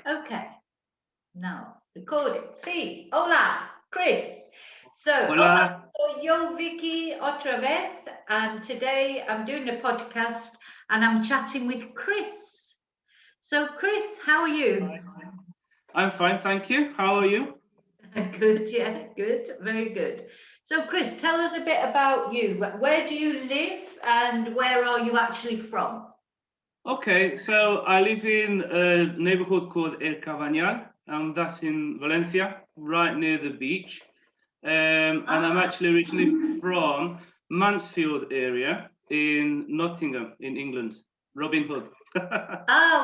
Okay, now record it. Sí, hola, Chris. So, hola, Hola. soy yo, Vicky, otra vez, and today I'm doing a podcast and I'm chatting with Chris. So, Chris, how are you? Hi. I'm fine, thank you. How are you? Good, yeah, good, very good. So, Chris, tell us a bit about you. Where do you live and where are you actually from? Okay, so I live in a neighborhood called El Cabañal, and that's in Valencia, right near the beach. And I'm Ah, actually originally from Mansfield area in Nottingham, in England. Robin Hood.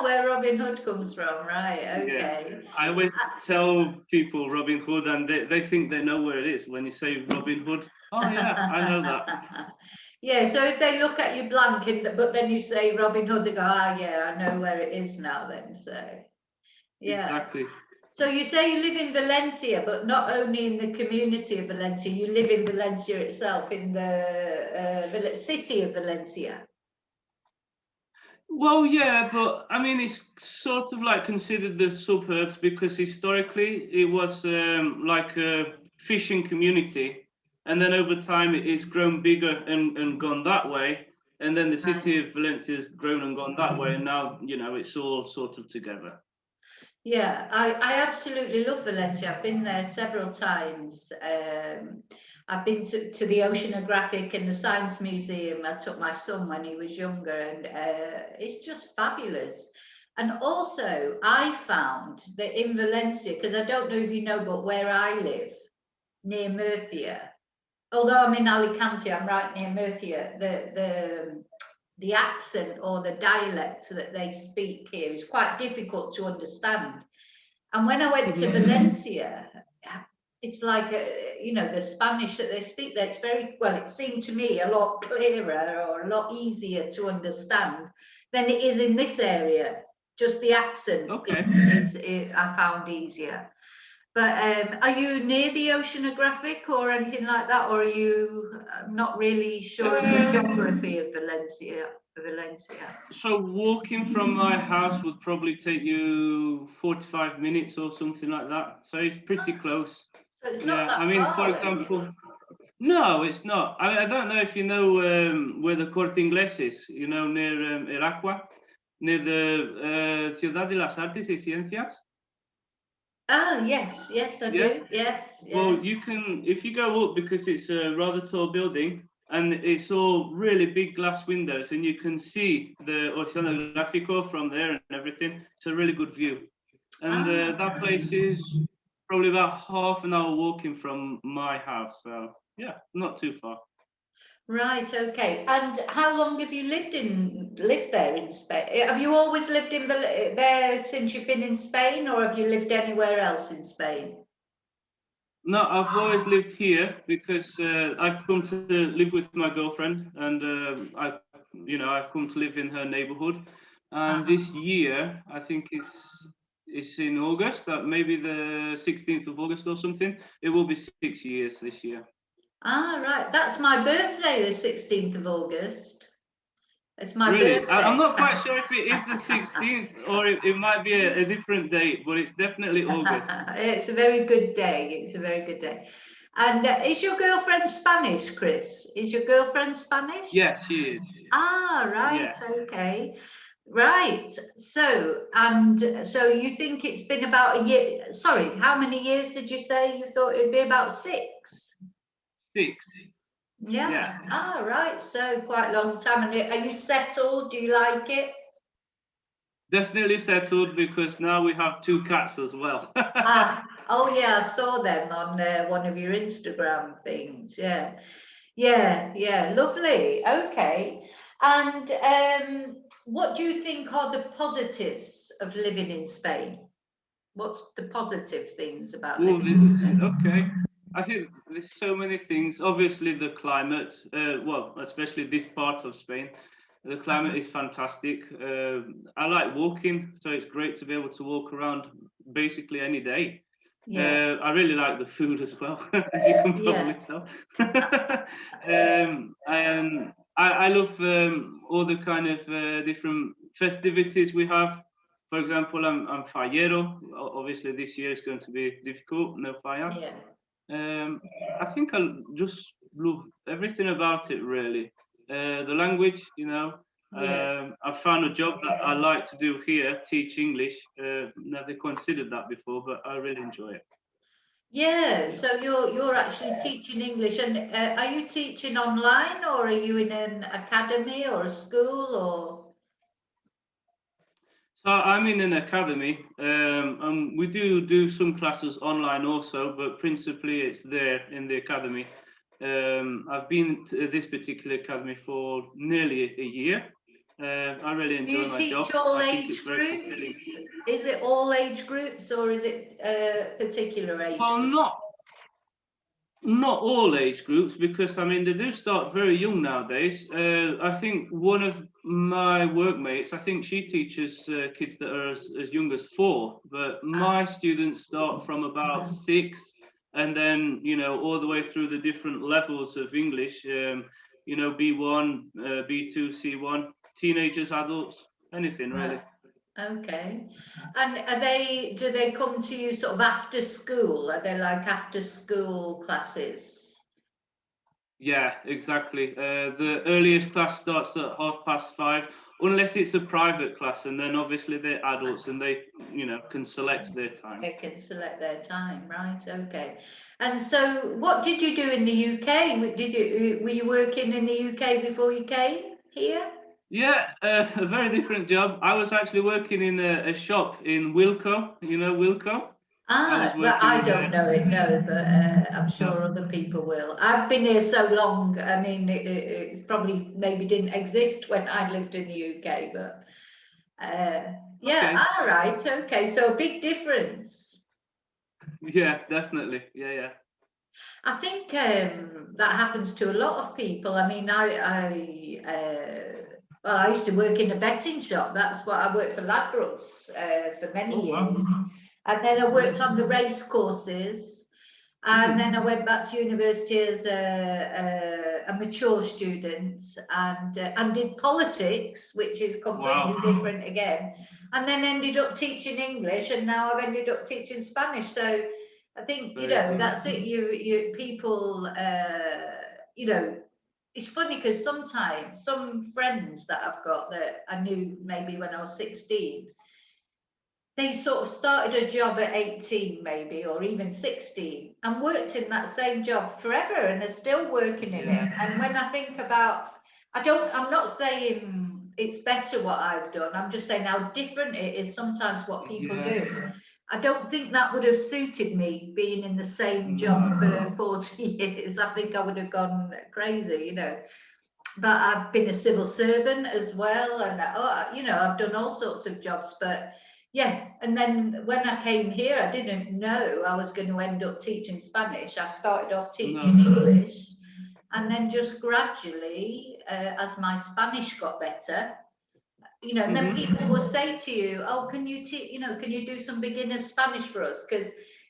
where Robin Hood comes from, right? Yes. Okay. I always tell people Robin Hood, and they think they know where it is when you say Robin Hood. Oh yeah, I know that. Yeah, so if they look at you blank, but then you say Robin Hood, they go, yeah, I know where it is now then. So, yeah. Exactly. So you say you live in Valencia, but not only in the community of Valencia, you live in Valencia itself, in the city of Valencia. Well, yeah, but I mean, it's sort of like considered the suburbs because historically it was like a fishing community, and then over time it's grown bigger and gone that way, and then the Right. city of Valencia has grown and gone that way, and now it's all sort of together. Yeah, I absolutely love Valencia. I've been there several times. I've been to the Oceanographic and the Science Museum. I took my son when he was younger, and it's just fabulous. And also, I found that in Valencia, because I don't know if you know, but where I live, near Murcia, although I'm in Alicante, I'm right near Murcia, the accent or the dialect that they speak here is quite difficult to understand. And when I went to Mhm. Valencia, it's like, the Spanish that they speak there, it's very, well, it seemed to me a lot clearer or a lot easier to understand than it is in this area. Just the accent Okay. I found easier. But are you near the Oceanographic or anything like that, or are you not really sure of the Um, geography of Valencia? Valencia. so walking from my house would probably take you 45 minutes or something like that. So it's pretty Ah, close. so it's not Yeah, I that mean, for far then. example, no, it's not. I don't know if you know where the Corte Inglés is, near El Aqua, near the Ciudad de las Artes y Ciencias. Ah, yes, yes, I Yeah. do. Yes, yeah. Well, you can, if you go up, because it's a rather tall building and it's all really big glass windows, and you can see the Oceanográfico from there and everything. It's a really good view. And Ah, that place is probably about half an hour walking from my house. So, yeah, not too far. right, okay. And how long have you lived there in Spain? Have you always lived there since you've been in Spain, or have you lived anywhere else in Spain? No, I've always lived here because I've come to live with my girlfriend, and I've come to live in her neighborhood. And Uh-huh. this year, I think it's in August, maybe the 16th of August or something. It will be 6 years this year. Ah, right. That's my birthday, the 16th of August. It's my Really, I'm birthday. not quite sure if it is the 16th or it might be a different date, but it's definitely August. It's a very good day. It's a very good day. And is your girlfriend Spanish, Chris? Is your girlfriend Spanish? Yeah, she is. Ah, right. Yeah. Okay. Right. So you think it's been about a year? Sorry, how many years did you say you thought it'd be about 6? 6. Yeah. Yeah. Ah, right. So quite a long time. And are you settled? Do you like it? Definitely settled because now we have 2 cats as well. Ah, oh yeah, I saw them on one of your Instagram things. Yeah, yeah, yeah, lovely. Okay. And what do you think are the positives of living in Spain? What's the positive things about Oh, living in Spain? okay. I think there's so many things. Obviously, the climate, well, especially this part of Spain, the climate Uh-huh. is fantastic. I like walking, so it's great to be able to walk around basically any day. Yeah, I really like the food as well, as you can probably yeah, tell. And I love all the kind of different festivities we have. For example, I'm fallero. Obviously, this year is going to be difficult. No fallas. Yeah. I think I just love everything about it, really. The language, you know. Yeah. I found a job that I like to do here, teach English. Never considered that before, but I really enjoy it. Yeah, so you're actually teaching English, and are you teaching online, or are you in an academy or a school, or? So I'm in an academy, and we do some classes online also, but principally it's there in the academy. I've been to this particular academy for nearly a year. I really Do enjoy you my job. teach all I think it's age very groups? fulfilling. Is it all age groups, or is it particular age Well, group? not all age groups, because I mean they do start very young nowadays. I think one of my workmates, I think she teaches kids that are as young as 4, but my students start from about 6, and then all the way through the different levels of English. B1, B2, C1, teenagers, adults, anything really. Okay. And do they come to you sort of after school? Are they like after school classes? Yeah, exactly. The earliest class starts at 5:30, unless it's a private class, and then obviously they're adults and they, can select their time. They can select their time, right? Okay. And so, what did you do in the UK? Were you working in the UK before you came here? Yeah, a very different job. I was actually working in a shop in Wilko. You know Wilko? I was Well, working I in don't know it, no, but I'm sure no. other people will. I've been here so long. I mean, it's probably maybe didn't exist when I lived in the UK, but yeah, Okay. all right, okay. So a big difference. Yeah, definitely. Yeah. I think that happens to a lot of people. I mean, well, I used to work in a betting shop. That's what I worked for Ladbrokes for many Oh wow. years. And then I worked on the race courses. And then I went back to university as a mature student and did politics, which is completely different again. And then ended up teaching English, and now I've ended up teaching Spanish. So I think, Very cool. that's it. You people, it's funny because sometimes some friends that I've got that I knew maybe when I was 16, they sort of started a job at 18 maybe, or even 16, and worked in that same job forever and are still working in it. And when I think about, I'm not saying it's better what I've done, I'm just saying how different it is sometimes what people do. I don't think that would have suited me, being in the same job for 40 years. I think I would have gone crazy, But I've been a civil servant as well, and I've done all sorts of jobs. But yeah, and then when I came here, I didn't know I was going to end up teaching Spanish. I started off teaching English, and then just gradually, as my Spanish got better, and then people will say to you, "Oh, can you do some beginner Spanish for us?" Because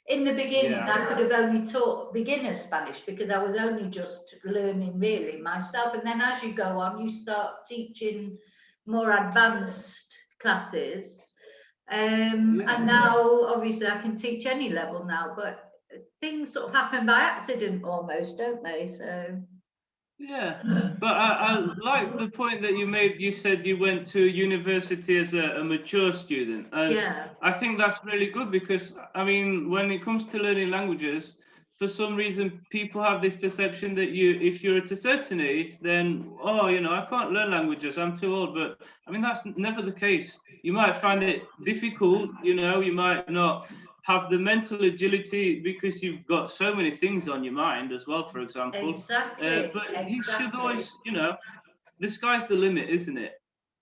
in the beginning, I could have only taught beginner Spanish because I was only just learning really myself. And then as you go on, you start teaching more advanced classes. And now, obviously, I can teach any level now, but things sort of happen by accident almost, don't they? So. Yeah, but I like the point that you made. You said you went to university as a mature student, and Yeah. I think that's really good because, I mean, when it comes to learning languages, for some reason, people have this perception that if you're at a certain age, then, I can't learn languages, I'm too old. But I mean, that's never the case. You might find it difficult, you might not have the mental agility because you've got so many things on your mind as well, for example. Exactly. But you should always, the sky's the limit, isn't it?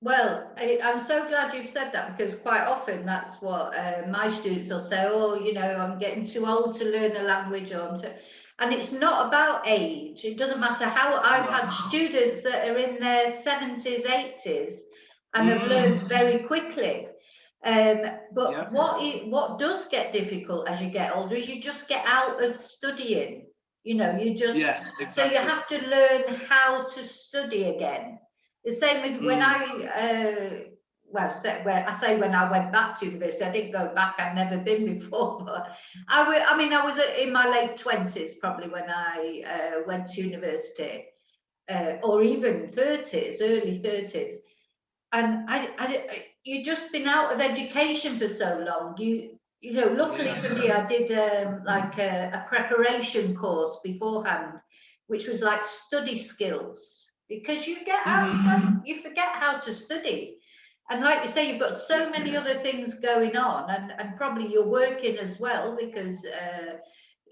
Well, I'm so glad you've said that, because quite often that's what my students will say. Oh, I'm getting too old to learn a language, and it's not about age. It doesn't matter how. I've had students that are in their 70s, 80s, and have learned very quickly. But what does get difficult as you get older is you just get out of studying. You just exactly. So you have to learn how to study again. The same as when where I say when I went back to university, I didn't go back, I'd never been before, but I was in my late 20s probably when I went to university, or even 30s, early 30s. And you just been out of education for so long. You know, luckily for me, I did like a preparation course beforehand, which was like study skills, because you get out, you forget how to study. And like you say, you've got so many other things going on, and probably you're working as well, because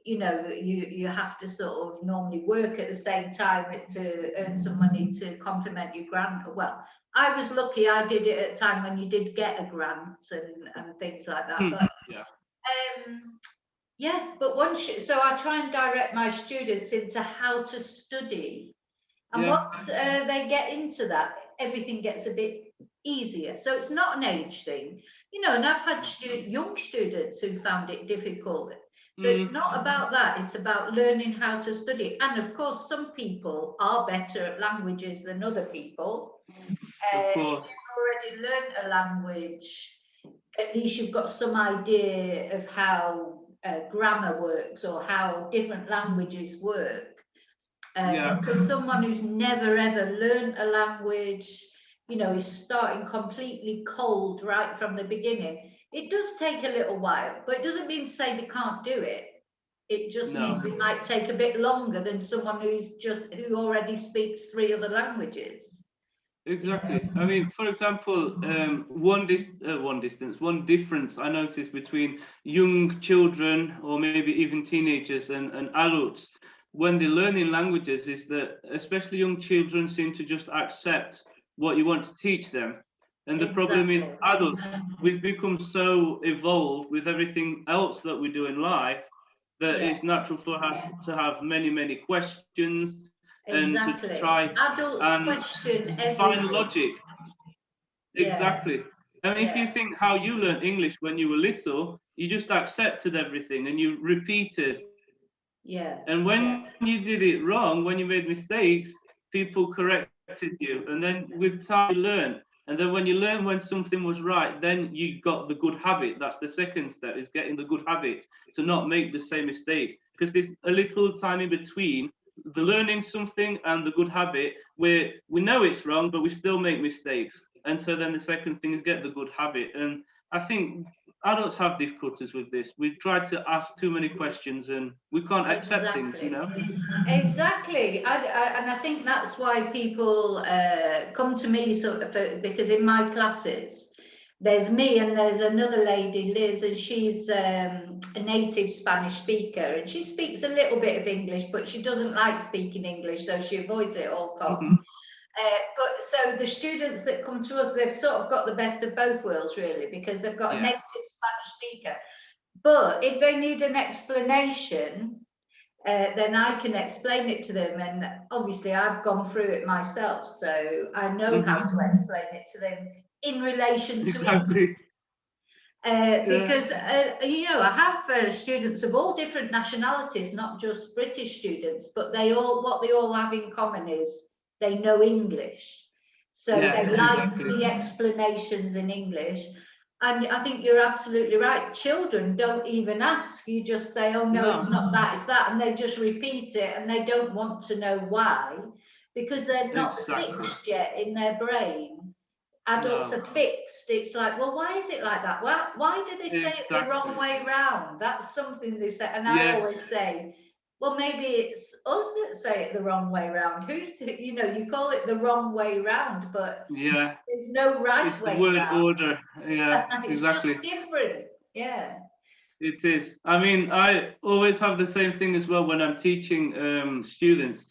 you know, you have to sort of normally work at the same time to earn some money to complement your grant. Well, I was lucky, I did it at a time when you did get a grant and things like that. But yeah, but so I try and direct my students into how to study. And once they get into that, everything gets a bit easier. So it's not an age thing, you know, and I've had young students who found it difficult. So it's not about that, it's about learning how to study. And of course, some people are better at languages than other people. If you've already learned a language, at least you've got some idea of how grammar works or how different languages work. But for someone who's never ever learned a language, you know, is starting completely cold right from the beginning, it does take a little while, but it doesn't mean to say they can't do it. It just means it might take a bit longer than someone who already speaks 3 other languages. Exactly. I mean, for example, one difference I noticed between young children or maybe even teenagers and adults when they're learning languages is that especially young children seem to just accept what you want to teach them. And the problem is adults, we've become so evolved with everything else that we do in life that it's natural for us to have many, many questions and to try adults and question everything. find logic. Exactly. I mean, if you think how you learned English when you were little, you just accepted everything and you repeated. And when you did it wrong, when you made mistakes, people corrected you. And then with time you learn. And then when you learn when something was right, then you got the good habit. That's the second step, is getting the good habit to not make the same mistake. Because there's a little time in between the learning something and the good habit where we know it's wrong, but we still make mistakes. And so then the second thing is get the good habit. And I think adults have difficulties with this. We try to ask too many questions and we can't accept things, you know? Exactly. And I think that's why people come to me because in my classes, there's me and there's another lady, Liz, and she's a native Spanish speaker, and she speaks a little bit of English, but she doesn't like speaking English, so she avoids it all costs. But so the students that come to us, they've sort of got the best of both worlds, really, because they've got a native Spanish speaker. But if they need an explanation, then I can explain it to them. And obviously, I've gone through it myself, so I know how to explain it to them in relation to it. Because you know, I have students of all different nationalities, not just British students, but what they all have in common is they know English, so they like the explanations in English. And I think you're absolutely right. Children don't even ask. You just say, oh no, it's not that, it's that, and they just repeat it, and they don't want to know why, because they're not fixed yet in their brain. Adults are fixed. It's like, well, why is it like that? Why do they say it the wrong way round? That's something they say. And I always say, well, maybe it's us that say it the wrong way round. You know, you call it the wrong way round, but there's no right way round. It's the word order. It's just different. It is. I mean, I always have the same thing as well when I'm teaching students.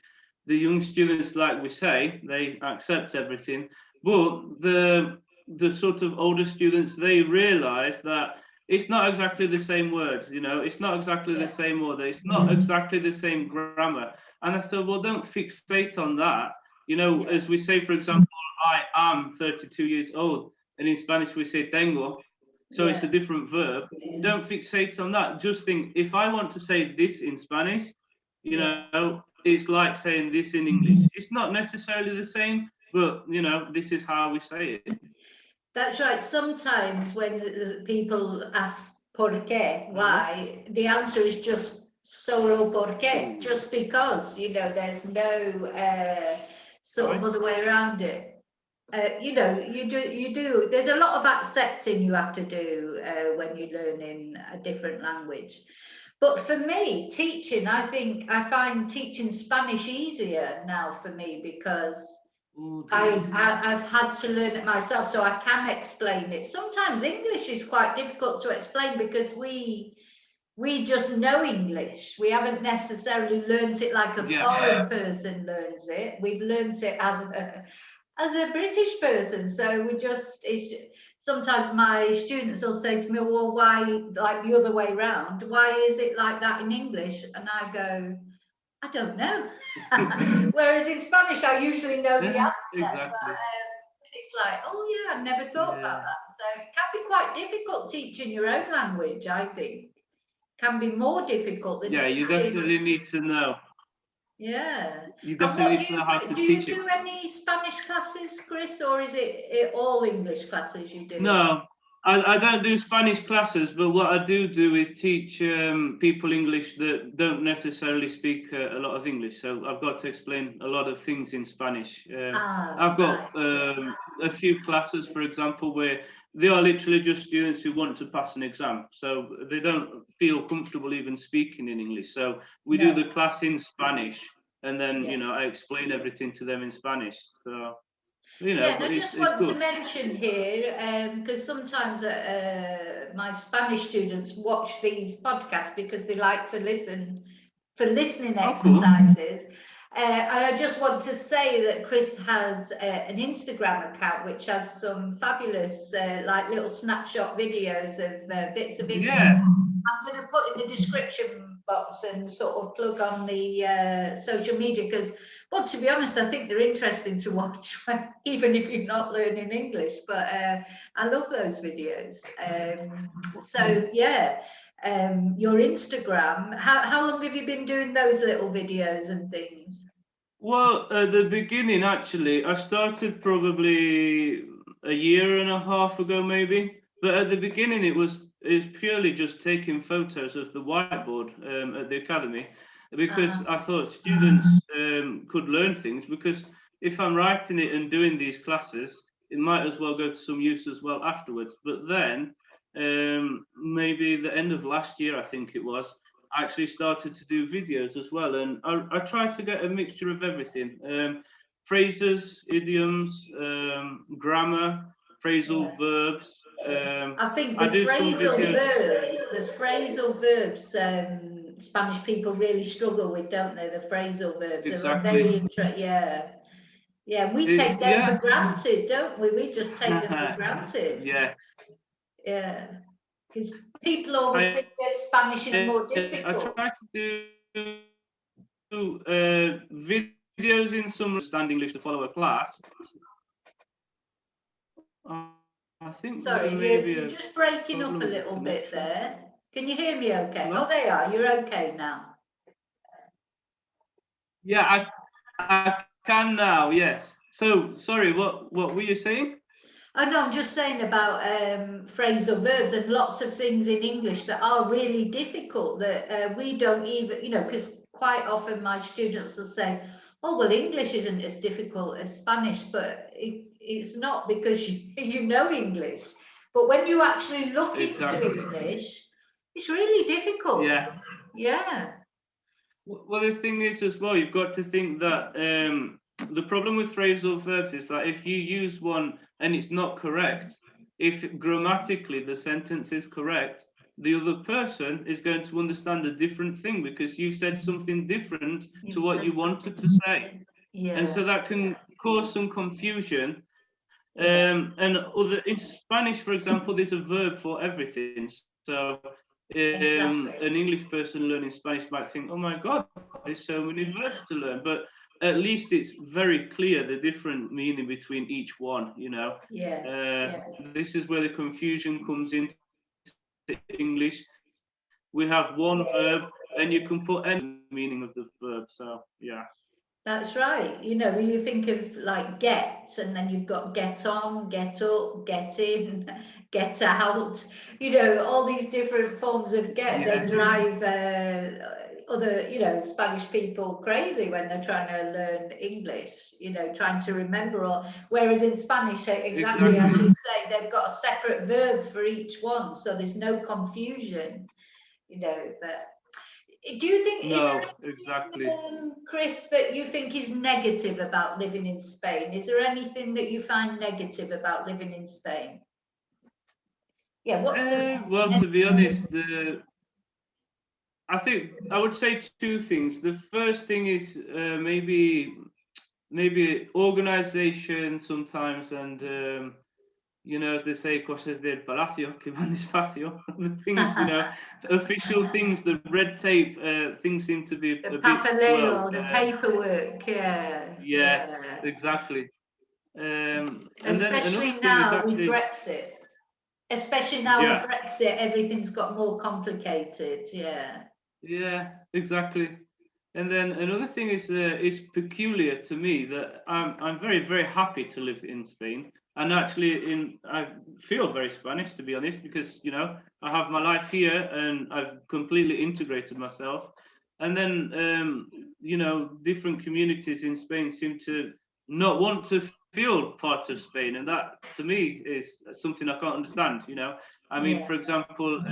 The young students, like we say, they accept everything. But the sort of older students, they realize that it's not exactly the same words, you know, it's not exactly the same order, it's not exactly the same grammar. And I said, well, don't fixate on that. You know, as we say, for example, I am 32 years old, and in Spanish we say tengo, so it's a different verb. Don't fixate on that. Just think, if I want to say this in Spanish, you know, it's like saying this in English. It's not necessarily the same, but you know, this is how we say it. That's right. Sometimes when people ask por qué, why, the answer is just solo porque, just because, there's no sort of other way around it. You do. There's a lot of accepting you have to do when you're learning a different language. But for me, teaching, I find teaching Spanish easier now for me because I've had to learn it myself, so I can explain it. Sometimes English is quite difficult to explain because we just know English. We haven't necessarily learnt it like a foreign person learns it. We've learnt it as a British person. So sometimes my students will say to me, well, why, like the other way around, why is it like that in English? And I go, I don't know. Whereas in Spanish, I usually know the answer. Exactly. But it's like, oh yeah, I never thought about that. So it can be quite difficult teaching your own language, I think. Can be more difficult than teaching. You definitely need to know. Yeah. You definitely need to know how to teach it. Do you do any Spanish classes, Chris, or is it all English classes you do? No, I don't do Spanish classes, but what I do is teach people English that don't necessarily speak a lot of English. So I've got to explain a lot of things in Spanish. I've got a few classes, for example, where they are literally just students who want to pass an exam. So they don't feel comfortable even speaking in English. So we do the class in Spanish, and then, I explain everything to them in Spanish. So. And I just want to mention here, because sometimes my Spanish students watch these podcasts because they like to listen for listening exercises. And I just want to say that Chris has an Instagram account which has some fabulous, like little snapshot videos of bits of English. I'm going to put in the description box and sort of plug on the social media because, well, to be honest, I think they're interesting to watch, even if you're not learning English. But I love those videos. Your Instagram, how long have you been doing those little videos and things? Well, at the beginning, actually, I started probably a year and a half ago, maybe. But at the beginning, it's purely just taking photos of the whiteboard at the academy, because I thought students could learn things. Because if I'm writing it and doing these classes, it might as well go to some use as well afterwards. But then, maybe the end of last year, I think it was, I actually started to do videos as well, and I tried to get a mixture of everything: phrases, idioms, grammar, phrasal verbs. I think the phrasal verbs, Spanish people really struggle with, don't they? The phrasal verbs. Exactly. We take them for granted, don't we? We just take them for granted. Yes. Yeah. Because people always think that Spanish is more difficult. I try to do videos in some understand English to follow a class. I think. Sorry, you're just breaking up a little bit there. Can you hear me okay? Hello? Oh, there you are. You're okay now. Yeah, I can now. Yes. So sorry. What were you saying? Oh no, I'm just saying about phrasal verbs and lots of things in English that are really difficult that we don't even, because quite often my students will say, oh, well, English isn't as difficult as Spanish, but it's not because you know English. But when you actually look into English, it's really difficult. Yeah. Well, the thing is as well, you've got to think that the problem with phrasal verbs is that if you use one and it's not correct, if grammatically the sentence is correct, the other person is going to understand a different thing because you said something different to what you wanted to say. And so that can cause some confusion. And in Spanish, for example, there's a verb for everything. So an English person learning Spanish might think, oh my God, there's so many verbs to learn. But at least it's very clear the different meaning between each one, This is where the confusion comes into English. We have one verb and you can put any meaning of the verb. So, yeah. That's right. You know, you think of like get, and then you've got get on, get up, get in, get out. You know, all these different forms of get. Yeah, They drive other, you know, Spanish people crazy when they're trying to learn English. You know, trying to remember all. Whereas in Spanish, exactly as exactly. you say, they've got a separate verb for each one, so there's no confusion. You know, but. Do you think, is there No, exactly. anything, Chris, that you think is negative about living in Spain? Is there anything that you find negative about living in Spain? Yeah, what's the Well, to be honest, I think I would say two things. The first thing is maybe organization sometimes, and you know, as they say, cosas del palacio que van despacio. The things, you know, official things, the red tape, things seem to be the a bit slow. papeleo, the paperwork? Yeah, Yes, yeah. exactly. And then another Especially thing is now with actually, Brexit. Especially now with yeah, Brexit, everything's got more complicated. Yeah. yeah, exactly. And then another thing is peculiar to me that I'm very very happy to live in Spain, and actually I feel very Spanish, to be honest, because you know I have my life here and I've completely integrated myself. And then you know, different communities in Spain seem to not want to feel part of Spain, and that to me is something I can't understand. You know, I mean, Yeah. for example.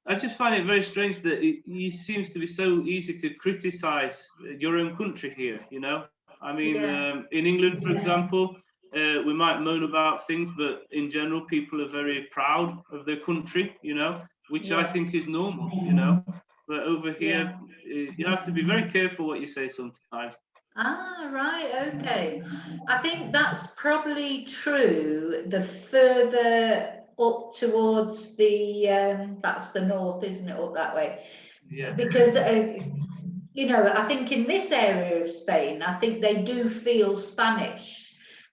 I just find it very strange that it seems to be so easy to criticize your own country here. You know, I mean, Yeah. in England, for example, we might moan about things, but in general, people are very proud of their country. You know, which I Yeah. think is normal. You know, but over Yeah. here, you have to be very careful what you say sometimes. Ah, right, okay. I think that's probably true the further up towards the, that's the north, isn't it, up that way? Yeah, Because, you know, I think in this area of Spain, I think they do feel Spanish.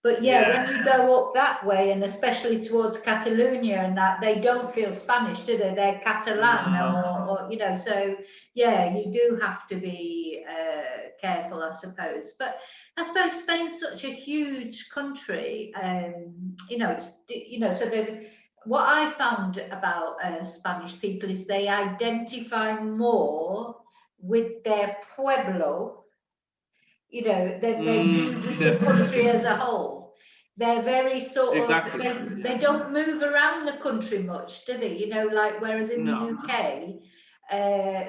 But yeah, yeah, when you go up that way, and especially towards Catalonia and that, they don't feel Spanish, do they? They're Catalan, no, or you know, so yeah, you do have to be careful, I suppose. But I suppose Spain's such a huge country, you know, it's, you know, so they've, what I found about Spanish people is they identify more with their pueblo, you know, than they do with the country definitely, as a whole. They're very sort of, exactly. they don't move around the country much, do they? You know, like whereas in the No, UK,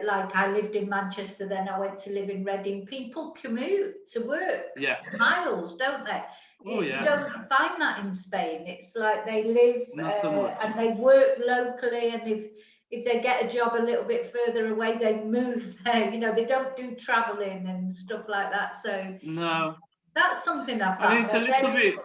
like I lived in Manchester, then I went to live in Reading. People commute to work yeah, miles, don't they? oh You yeah, don't find that in Spain. It's like they live not so much. and they work locally, and if they get a job a little bit further away, they move there. You know, they don't do traveling and stuff like that. So No, that's something I I mean found. it's a They're little very bit much.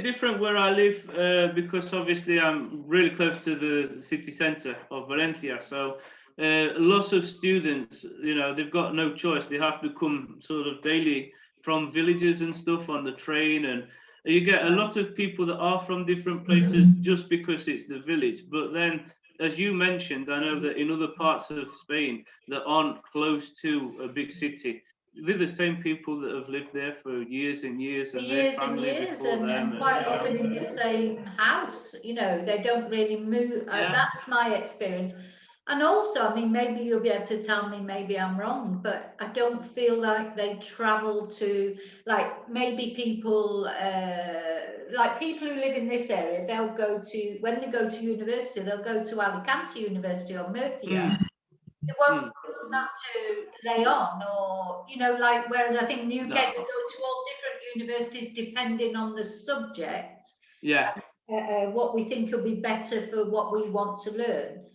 different where I live because obviously I'm really close to the city centre of Valencia. So lots of students, you know, they've got no choice. They have to come sort of daily from villages and stuff on the train, and you get a lot of people that are from different places just because it's the village. But then, as you mentioned, I know that in other parts of Spain that aren't close to a big city, they're the same people that have lived there for years and years, For and their years and family years, before them, and and quite you know, often in the same house. You know, they don't really move. yeah, That's my experience. And also, I mean, maybe you'll be able to tell me, maybe I'm wrong, but I don't feel like they travel to, like maybe people, like people who live in this area, they'll go to, when they go to university, they'll go to Alicante University or Murcia. mm, They won't mm, go to Leon, or, you know, like, whereas I think Newgate no, will go to all different universities depending on the subject, yeah, what we think will be better for what we want to learn.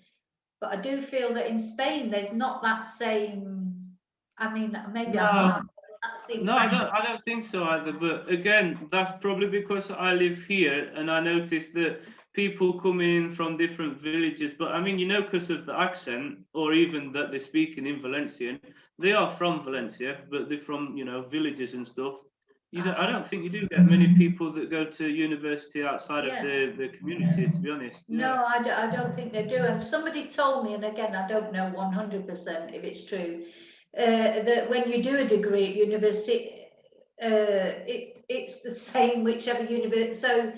But I do feel that in Spain, there's not that same, I mean, maybe I'm no. wrong, but that's the No, impression. I don't think so either. But again, that's probably because I live here and I notice that people come in from different villages. But I mean, you know, because of the accent or even that they're speaking in Valencian, they are from Valencia, but they're from, you know, villages and stuff. I don't think you do get many people that go to university outside of Yeah. the community, to be honest. Yeah. No, I don't think they do. And somebody told me, and again, I don't know 100% if it's true, that when you do a degree at university, it's the same whichever university. So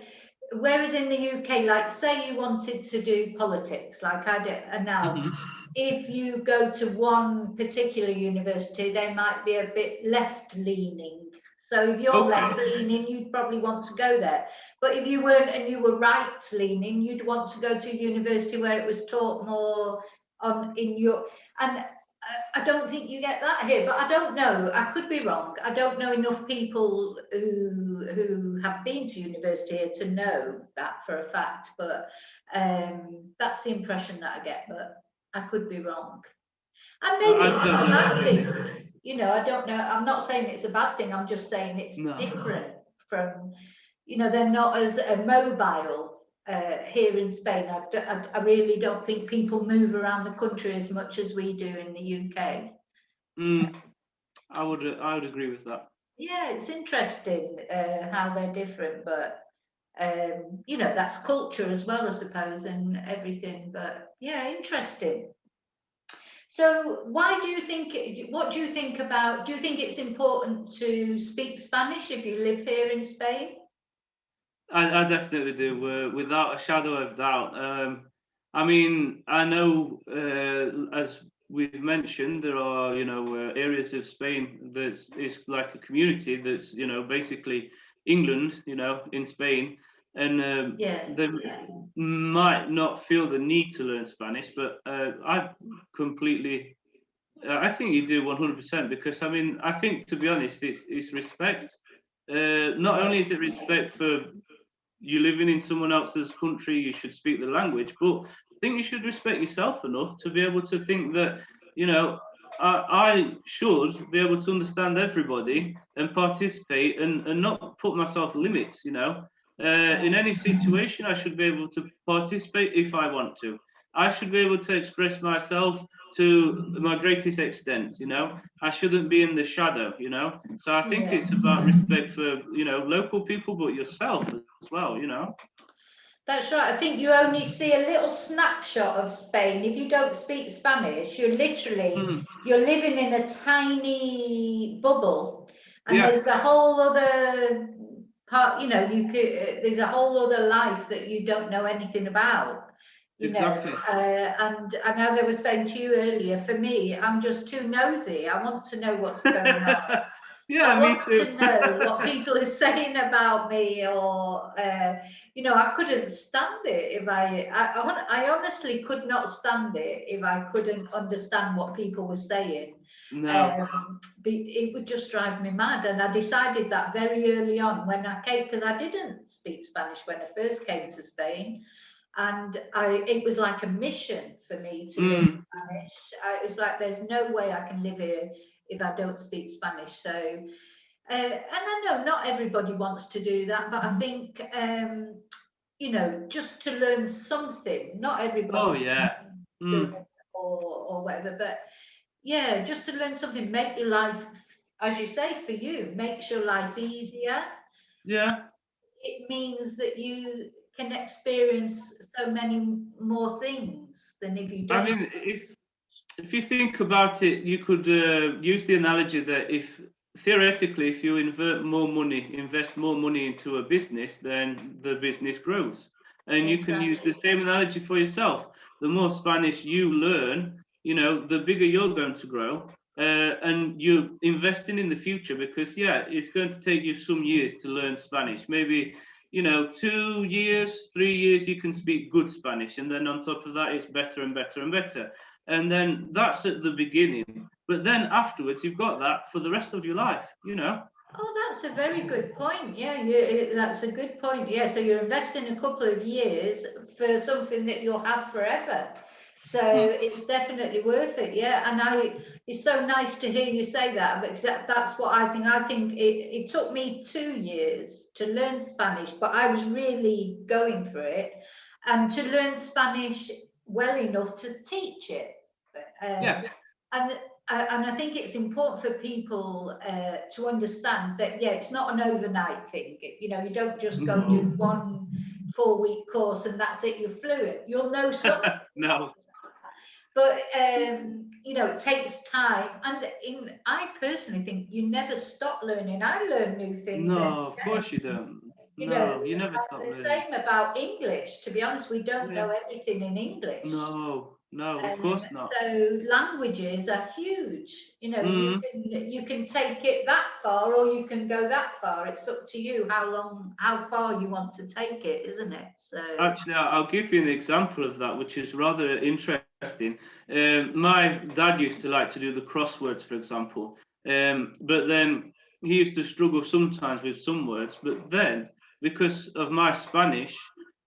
whereas in the UK, like say you wanted to do politics, like I did now, if you go to one particular university, they might be a bit left-leaning. So if you're left-leaning, you'd probably want to go there. But if you weren't and you were right-leaning, you'd want to go to a university where it was taught more in your... And I don't think you get that here, but I don't know. I could be wrong. I don't know enough people who have been to university here to know that for a fact. But that's the impression that I get. But I could be wrong. And maybe it's not a bad thing. You know, I don't know. I'm not saying it's a bad thing. I'm just saying it's different from, you know, they're not as mobile. Here in Spain, I really don't think people move around the country as much as we do in the UK. I would agree with that. Yeah, it's interesting how they're different, but you know, that's culture as well, I suppose, and everything. But yeah, interesting. So why do you think, what do you think about, do you think it's important to speak Spanish if you live here in Spain? I definitely do, without a shadow of doubt. I mean, I know, as we've mentioned, there are, you know, areas of Spain that's is like a community that's, you know, basically England, you know, in Spain, and they might not feel the need to learn Spanish, but I completely, I think you do 100%, because I mean, I think, to be honest, it's respect. Not only is it respect for you living in someone else's country, you should speak the language, but I think you should respect yourself enough to be able to think that, you know, I should be able to understand everybody and participate and not put myself limits, you know. In any situation, I should be able to participate if I want to. I should be able to express myself to my greatest extent, you know. I shouldn't be in the shadow, you know. So I think it's about respect for, you know, local people, but yourself as well, you know. That's right. I think you only see a little snapshot of Spain. If you don't speak Spanish, you're literally, you're living in a tiny bubble, and there's a whole other part, you know, you could, there's a whole other life that you don't know anything about. You know, and as I was saying to you earlier, for me, I'm just too nosy. I want to know what's going on. I want to know what people are saying about me, or you know, I couldn't stand it if I honestly could not stand it if I couldn't understand what people were saying. It would just drive me mad, and I decided that very early on when I came, because I didn't speak Spanish when I first came to Spain. And it was like a mission for me to learn Spanish. It was like, there's no way I can live here if I don't speak Spanish. So, and I know not everybody wants to do that, but I think, you know, just to learn something, not everybody or whatever, but yeah, just to learn something, make your life, as you say, for you, makes your life easier. Yeah. It means that you can experience so many more things than if you don't. I mean, if you think about it, you could use the analogy that if theoretically, if you invest more money into a business, then the business grows. And you can use the same analogy for yourself. The more Spanish you learn, you know, the bigger you're going to grow. And you're investing in the future, because it's going to take you some years to learn Spanish. Maybe, you know, 2 years, 3 years, you can speak good Spanish, and then on top of that, it's better and better and better. And then that's at the beginning, but then afterwards, you've got that for the rest of your life, you know. Oh, that's a very good point. Yeah, that's a good point. Yeah, so you're investing a couple of years for something that you'll have forever. So it's definitely worth it. Yeah, and it's so nice to hear you say that, because that's what I think. I think it took me 2 years to learn Spanish, but I was really going for it, and to learn Spanish well enough to teach it. And I think it's important for people to understand that, it's not an overnight thing. You know, you don't just go do 1 4-week course and that's it, you're fluent. You'll know something. No. But you know, it takes time, and I personally think you never stop learning. I learn new things every No, of day. course you don't. You know, No, you never stop the learning. same about English. To be honest, we don't Yeah. know everything in English. No, of course not. So languages are huge. You know, Mm. you can take it that far, or you can go that far. It's up to you how far you want to take it, isn't it? So Actually, I'll give you an example of that, which is rather interesting. My dad used to like to do the crosswords, for example, but then he used to struggle sometimes with some words. But then, because of my Spanish,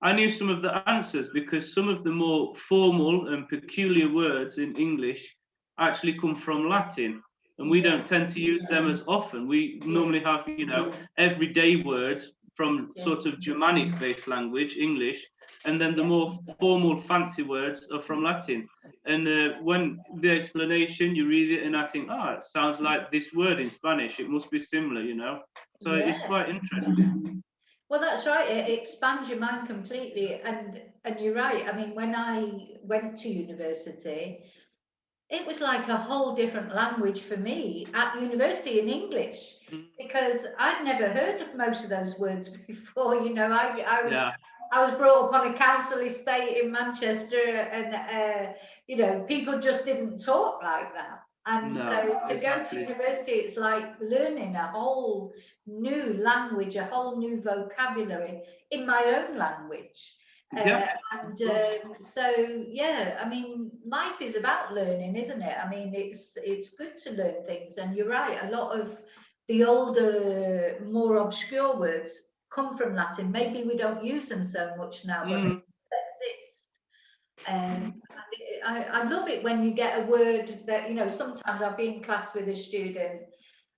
I knew some of the answers because some of the more formal and peculiar words in English actually come from Latin. And we yeah, don't tend to use them as often. We normally have, everyday words from sort of Germanic-based language, English, and then the more formal, fancy words are from Latin. And when the explanation, you read it, and I think, it sounds like this word in Spanish. It must be similar, So it's yeah. quite interesting. Well, that's right. It expands your mind completely, and you're right. I mean, when I went to university, it was like a whole different language for me at university in English, because I'd never heard of most of those words before. You know, I was brought up on a council estate in Manchester, and you know, people just didn't talk like that. And so to go to university, it's like learning a whole new language, a whole new vocabulary in my own language. So yeah, I mean, life is about learning, isn't it? I mean, it's good to learn things, and you're right. A lot of the older, more obscure words come from Latin. Maybe we don't use them so much now, but they exist. I love it when you get a word that, you know, sometimes I'll be in class with a student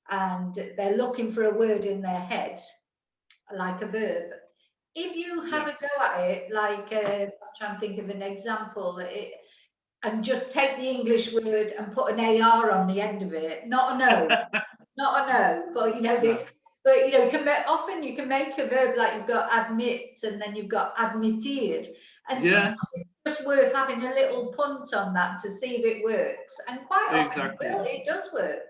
and they're looking for a word in their head, like a verb. If you have a go at it, like I'm trying to think of an example, and just take the English word and put an AR on the end of it, not a no, not a no, but you know this. But you know, often you can make a verb like you've got admit, and then you've got admitir, and sometimes it's just worth having a little punt on that to see if it works. And quite often it does work.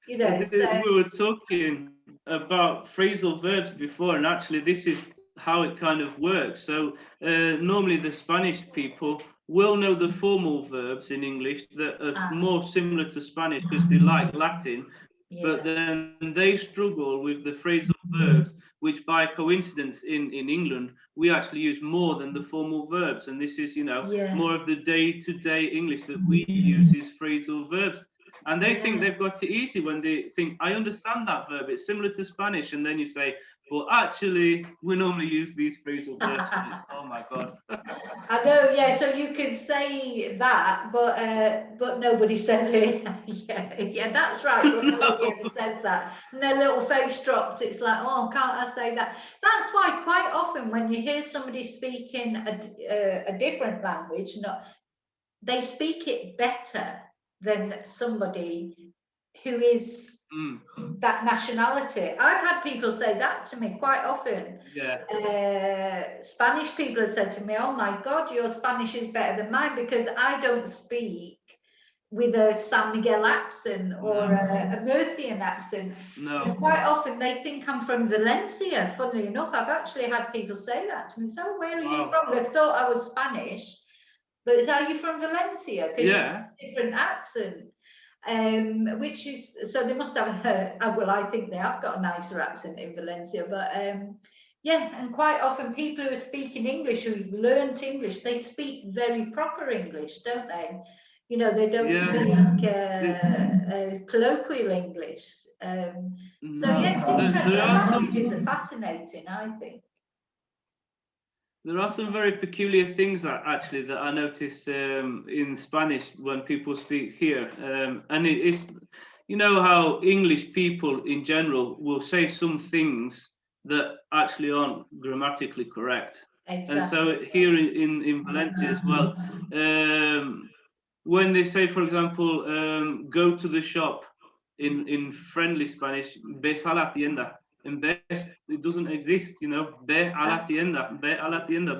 You know, We were talking about phrasal verbs before, and actually this is how it kind of works. So normally the Spanish people will know the formal verbs in English that are more similar to Spanish because they like Latin, but then they struggle with the phrasal verbs, which by coincidence in England we actually use more than the formal verbs, and this is more of the day-to-day English that we use is phrasal verbs. And they think they've got it easy when they think, I understand that verb, it's similar to Spanish. And then you say, well, actually, we normally use these phrasal verbs. And it's, oh my God. I know, yeah, so you can say that, but nobody says it. yeah, that's right, but nobody ever says that. And their little face drops, it's like, oh, can't I say that? That's why quite often when you hear somebody speaking a different language, they speak it better than somebody who is that nationality. I've had people say that to me quite often. Spanish people have said to me, oh my God, your Spanish is better than mine, because I don't speak with a San Miguel accent or a Murcian accent. And quite often they think I'm from Valencia. Funnily enough, I've actually had people say that to me. So where are you from? They've thought I was Spanish. But it's, are you from Valencia? Because you've got a different accent. Which is, so they must have, well, I think they have got a nicer accent in Valencia. But and quite often people who are speaking English, who've learnt English, they speak very proper English, don't they? You know, they don't speak colloquial English. So yes, interesting. Languages are fascinating, I think. There are some very peculiar things that I notice in Spanish when people speak here, and it's how English people in general will say some things that actually aren't grammatically correct. And so here in Valencia as well, when they say, for example, go to the shop in friendly Spanish, ves a la tienda. in best, it doesn't exist, you know. Be a la tienda,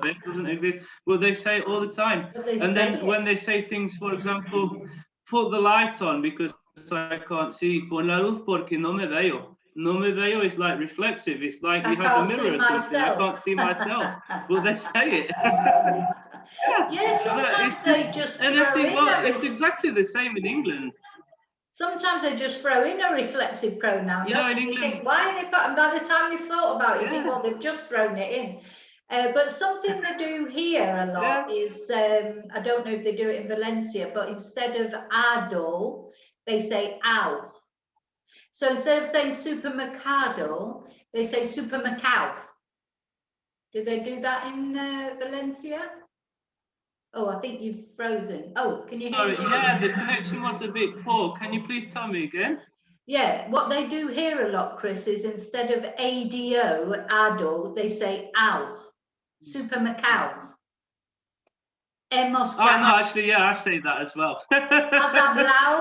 best doesn't exist. Well, they say it all the time. And then when they say things, for example, put the light on because I can't see. Pon la luz porque no me veo. No me veo is like reflexive. It's like you have a mirror or something. I can't see myself. Well, they say it. Yeah, sometimes they just and I think, well, it's exactly the same in England. Sometimes they just throw in a reflexive pronoun. You know, in England, you think, why are they putting? By the time you've thought about it, you think, well, they've just thrown it in. But something they do here a lot is, I don't know if they do it in Valencia, but instead of ado, they say ow. So instead of saying supermercado, they say supermercado. Do they do that in Valencia? Oh, I think you've frozen. Oh, can you hear me? Yeah, the connection was a bit poor. Can you please tell me again? Yeah, what they do here a lot, Chris, is instead of ADO, ADO, they say ow. Supermercado. Hemos ganado. No, actually, yeah, I say that as well. Has hablado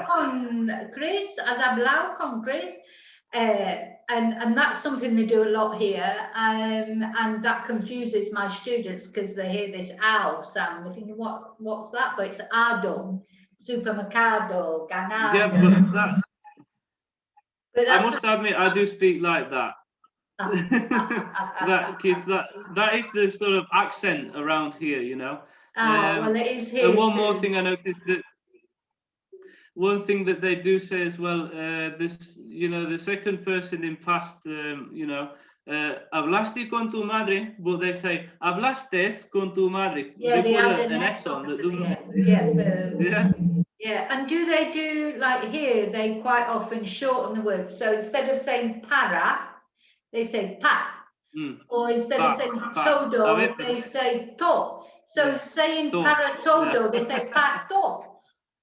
con Chris? Has hablado con Chris? And that's something they do a lot here, and that confuses my students because they hear this ow sound. They're thinking, what's that? But it's ado, supermercado, ganado. Yeah, but I must admit, I do speak like that. that is the sort of accent around here, you know. Well, it is here. And one more thing I noticed that. One thing that they do say as well, this, you know, the second person in past, you know, hablaste con tu madre, but they say hablastes con tu madre. Yeah, they add an S on that doesn't. Yeah. And do they do like here? They quite often shorten the words. So instead of saying para, they say pa. Or instead of saying todo, they say to. So saying para todo, they say pato.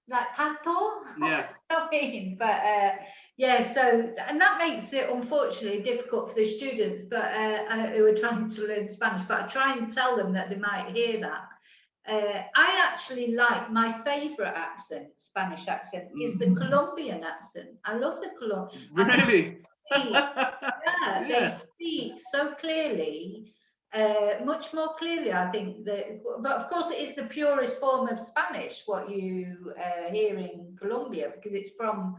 Like pato, yeah. I mean, but yeah, so, and that makes it unfortunately difficult for the students, but who are trying to learn Spanish. But I try and tell them that they might hear that. I actually like, my favorite accent, Spanish accent, is the Colombian accent. I love the Colombian. Really? They speak so clearly. Much more clearly, I think, but of course it is the purest form of Spanish, what you hear in Colombia, because it's from,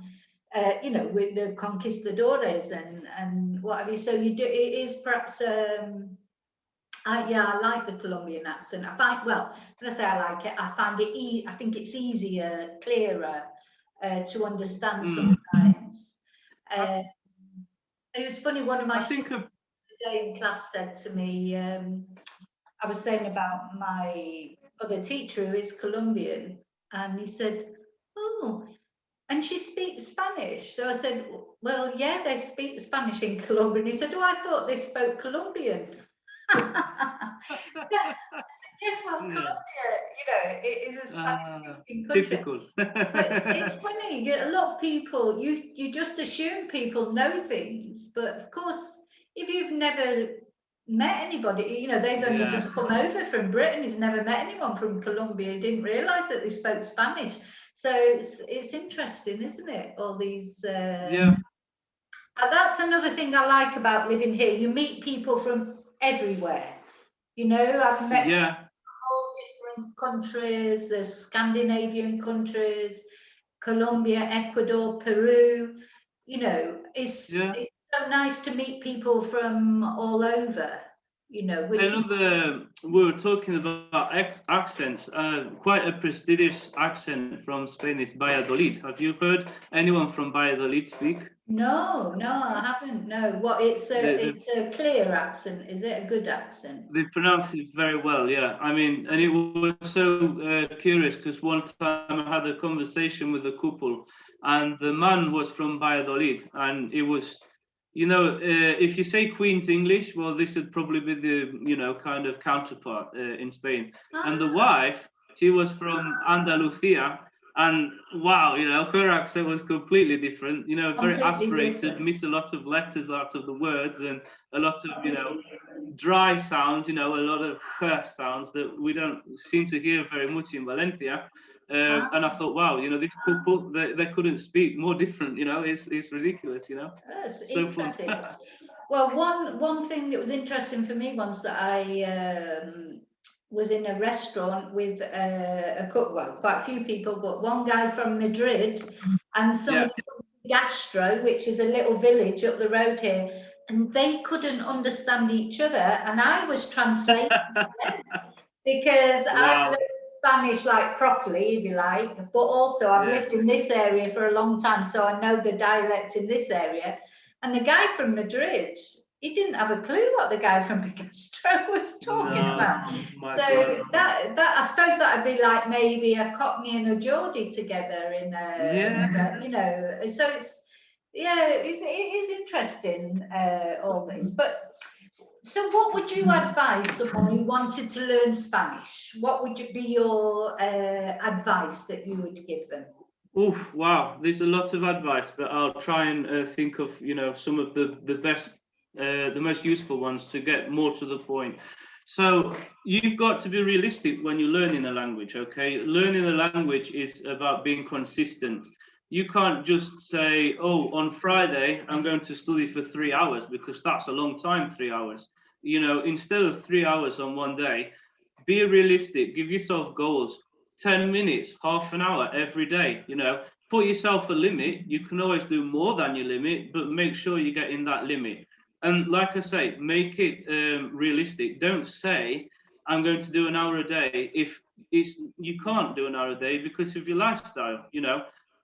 you know, with the conquistadores and what have you. So you do, it is perhaps, I like the Colombian accent. I find, well, when I say I like it, I find it, I think it's easier, clearer to understand sometimes. It was funny, one of my students today in class said to me, I was saying about my other teacher who is Colombian, and he said, oh, and she speaks Spanish. So I said, well, yeah, they speak Spanish in Colombia. And he said, oh, I thought they spoke Colombian. Yes, well, Colombia, you know, it is a Spanish-speaking country. Typical. But it's funny, a lot of people, you just assume people know things, but of course, if you've never met anybody, you know, they've only just come over from Britain, he's never met anyone from Colombia, didn't realise that they spoke Spanish. So it's interesting, isn't it? All these. That's another thing I like about living here. You meet people from everywhere. You know, I've met people from all different countries. There's Scandinavian countries, Colombia, Ecuador, Peru. You know, it's so nice to meet people from all over. You know, we were talking about accents. Quite a prestigious accent from Spain is Valladolid. Have you heard anyone from Valladolid speak? No, I haven't. No, what? It's a clear accent. Is it a good accent? They pronounce it very well. Yeah, I mean, and it was so curious because one time I had a conversation with a couple, and the man was from Valladolid, and it was. You know, if you say Queen's English, well, this would probably be the, you know, kind of counterpart in Spain. And the wife, she was from Andalusia, and wow, you know, her accent was completely different. You know, very aspirated, miss a lot of letters out of the words, and a lot of, you know, dry sounds. You know, a lot of sounds that we don't seem to hear very much in Valencia. And I thought, wow, this couple, they couldn't speak more different. It's ridiculous. That's So interesting. fun. Well, one thing that was interesting for me once, that I was in a restaurant with a cook, well, quite a few people, but one guy from Madrid and somebody from Gastro, which is a little village up the road here, and they couldn't understand each other, and I was translating because I've learned Spanish like properly, if you like, but also I've lived in this area for a long time, so I know the dialects in this area. And the guy from Madrid, he didn't have a clue what the guy from Bigastro was talking about. So that I suppose that would be like maybe a Cockney and a Geordie together in a, so it's, it is interesting, all this. But so what would you advise someone who wanted to learn Spanish? What would be your advice that you would give them? Oof, wow, there's a lot of advice, but I'll try and think of, some of the best, the most useful ones to get more to the point. So you've got to be realistic when you're learning a language, okay? Learning a language is about being consistent. You can't just say, oh, on Friday, I'm going to study for 3 hours, because that's a long time, 3 hours. Instead of 3 hours on one day, be realistic, give yourself goals. 10 minutes, half an hour every day, put yourself a limit. You can always do more than your limit, but make sure you get in that limit. And like I say, make it realistic. Don't say, I'm going to do an hour a day if you can't do an hour a day because of your lifestyle.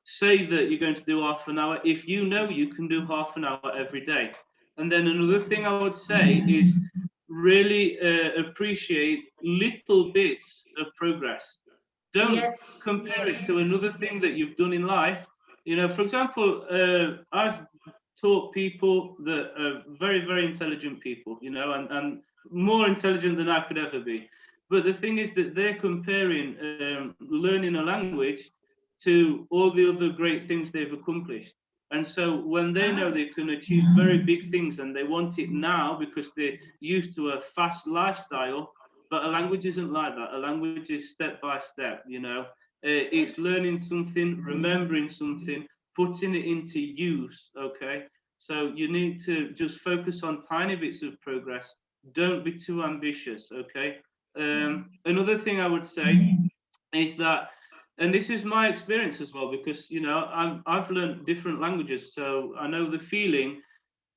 Say that you're going to do half an hour if you know you can do half an hour every day. And then another thing I would say is really appreciate little bits of progress. Don't compare it to another thing that you've done in life. For example, I've taught people that are very, very intelligent people, and more intelligent than I could ever be. But the thing is that they're comparing learning a language to all the other great things they've accomplished. And so when they know they can achieve very big things and they want it now because they're used to a fast lifestyle, but a language isn't like that. A language is step by step, it's learning something, remembering something, putting it into use, okay? So you need to just focus on tiny bits of progress. Don't be too ambitious, okay? Another thing I would say is that, and this is my experience as well, because, I've learned different languages, so I know the feeling.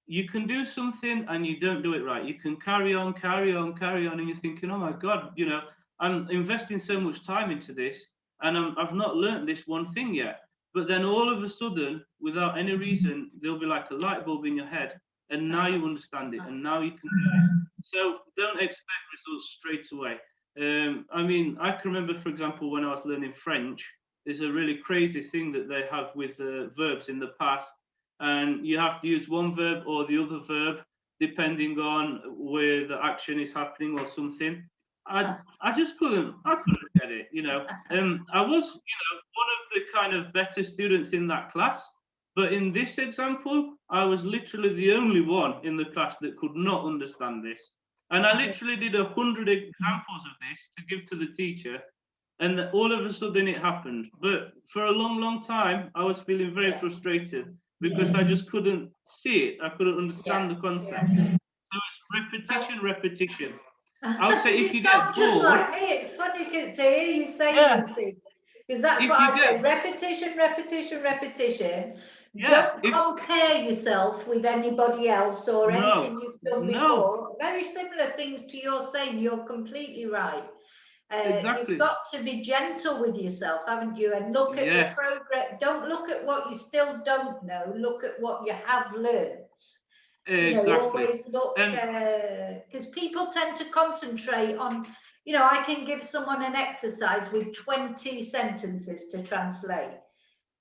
You can do something and you don't do it right. You can carry on, and you're thinking, oh my God, I'm investing so much time into this and I've not learned this one thing yet. But then all of a sudden, without any reason, there'll be like a light bulb in your head and now you understand it and now you can do it. So don't expect results straight away. I can remember, for example, when I was learning French, there's a really crazy thing that they have with verbs in the past. And you have to use one verb or the other verb depending on where the action is happening or something. I just couldn't get it, I was, one of the kind of better students in that class, but in this example, I was literally the only one in the class that could not understand this. And I literally did 100 examples of this to give to the teacher, and all of a sudden it happened. But for a long, long time, I was feeling very frustrated because I just couldn't see it. I couldn't understand the concept. So it's repetition. I would say if you get bored, just like me. It's funny to hear you say these things, because that's what I say. Repetition. Don't compare yourself with anybody else or anything you've done before. Very similar things to your saying. You're completely right. Exactly. You've got to be gentle with yourself, haven't you? And look at the progress. Don't look at what you still don't know. Look at what you have learned. Always look, because people tend to concentrate on, I can give someone an exercise with 20 sentences to translate.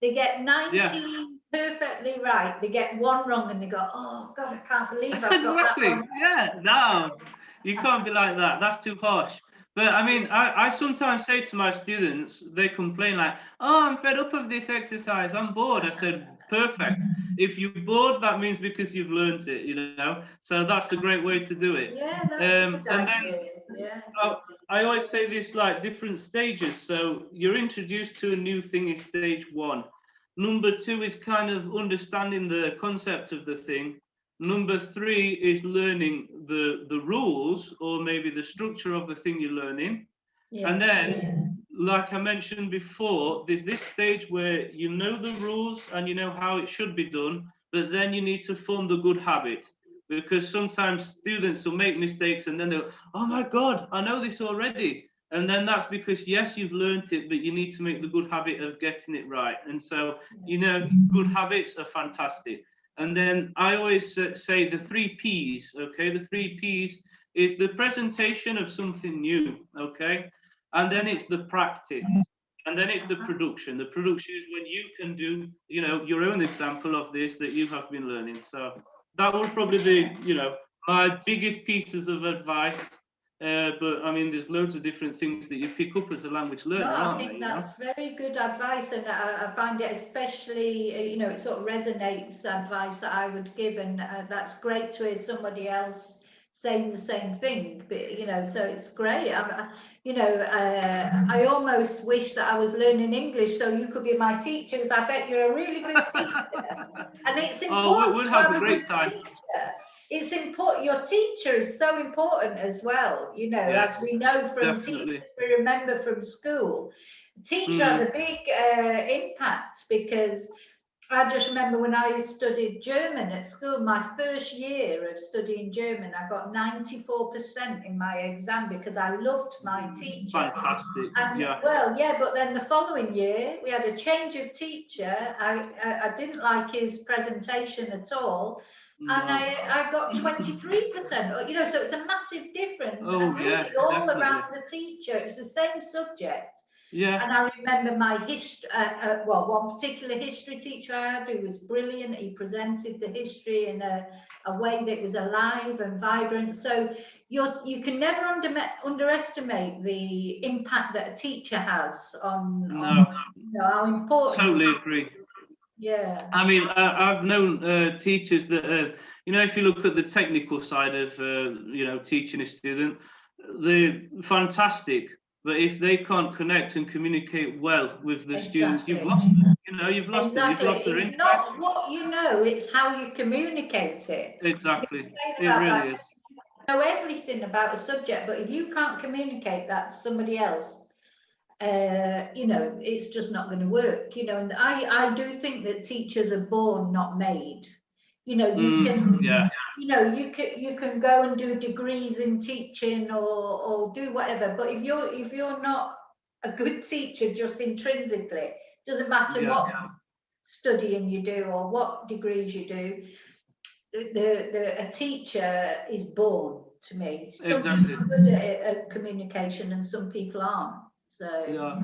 They get 19 perfectly right. They get one wrong and they go, oh God, I can't believe I've got that one. No, you can't be like that. That's too harsh. But I mean, I sometimes say to my students, they complain like, "Oh, I'm fed up of this exercise. I'm bored." I said, "Perfect. If you're bored, that means because you've learned it, you know. So that's a great way to do it." Yeah, that's a good And idea. then Yeah. I always say this like different stages. So you're introduced to a new thing in stage 1. Number 2 is kind of understanding the concept of the thing. Number 3 is learning the rules or maybe the structure of the thing you're learning. Yeah. And then, like I mentioned before, there's this stage where you know the rules and you know how it should be done, but then you need to form the good habit. Because sometimes students will make mistakes and then they'll, oh my God, I know this already. And then that's because, yes, you've learned it, but you need to make the good habit of getting it right. And so, you know, good habits are fantastic. And then I always say the 3 Ps, okay? The 3 Ps is the presentation of something new, okay? And then it's the practice. And then it's the production. The production is when you can do, you know, your own example of this that you have been learning. So that would probably be, you know, my biggest pieces of advice. But I mean, there's loads of different things that you pick up as a language learner, No, I aren't think there? You know? that's very good advice, and I find it especially, you know, it sort of resonates advice that I would give, and that's great to hear somebody else saying the same thing. But you know, so it's great. You know, I almost wish that I was learning English so you could be my teacher, because I bet you're a really good teacher, and it's Oh, important we'll to have have a a great good time. teacher. It's important. Your teacher is so important as well. You know, Yes, as we know from definitely. teachers, we remember from school, teacher has a big impact, because I just remember when I studied German at school, my first year of studying German, I got 94% in my exam because I loved my teacher. Fantastic. And Yeah. well, yeah, but then the following year we had a change of teacher. I didn't like his presentation at all. And No. I got 23%, you know, so it's a massive difference. Oh, And yeah, really all definitely. around the teacher, it's the same subject. Yeah. And I remember my history, well, one particular history teacher I had who was brilliant. He presented the history in a way that was alive and vibrant. So you can never underestimate the impact that a teacher has on you know, how important. Totally agree. Yeah. I mean, I've known teachers that, you know, if you look at the technical side of, you know, teaching a student, they're fantastic. But if they can't connect and communicate well with the students, you've lost them. You know, you've lost them. You've lost their It's interest. not what you know, it's how you communicate it. Exactly. It really is. You know everything about a subject, but if you can't communicate that to somebody else, you know, it's just not going to work, you know. And I do think that teachers are born, not made. You know, you can, you know, you can go and do degrees in teaching or do whatever, but if you're not a good teacher just intrinsically, doesn't matter what studying you do or what degrees you do, a teacher is born, to me. Some people are good at communication and some people aren't. So yeah.